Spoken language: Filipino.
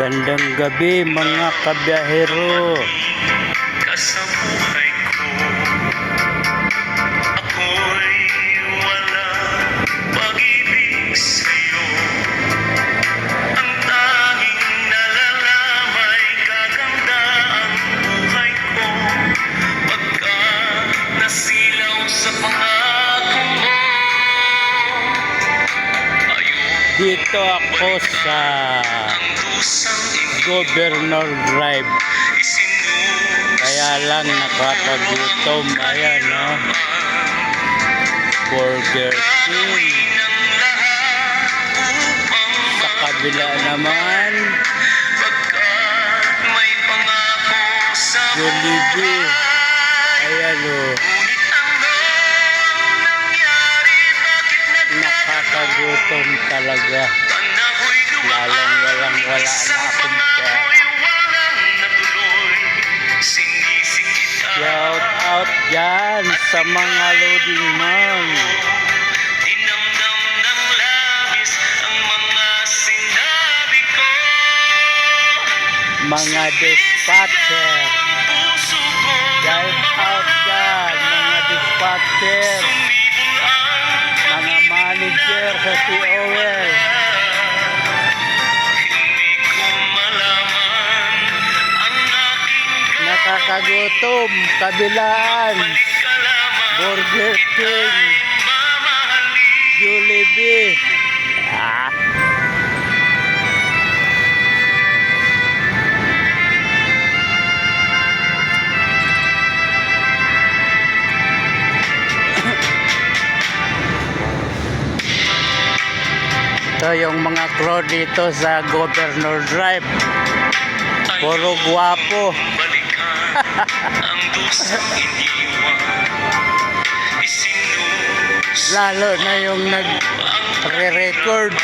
Magandang gabi mga kabiyahero. Kasabuhay ko, ako'y wala pag-ibig sa'yo. Ang tanging nalalamay gaganda ang buhay ko pagka nasilaw sa pangako mo. Dito ako sa Governor Drive. Kaya lang nakakagutom. Ayan, no? Burger King. Sa kabila naman, Jollibee. Ayan, o. Nakakagutom talaga. Lalong walang-wala na akong pera. Shout out dyan sa mga loading man. Dinamdam ng labis ang mga sinabi ko. Mga dispatcher. Shout out dyan mga dispatcher. Mga manager sa COL. Nakakagutom, kabilaan, Burger King, Jollibee. Ito yung mga crew dito sa Governor Drive. Puro guwapo. Ang dusang iniwan, Lalo na yung nagre-record.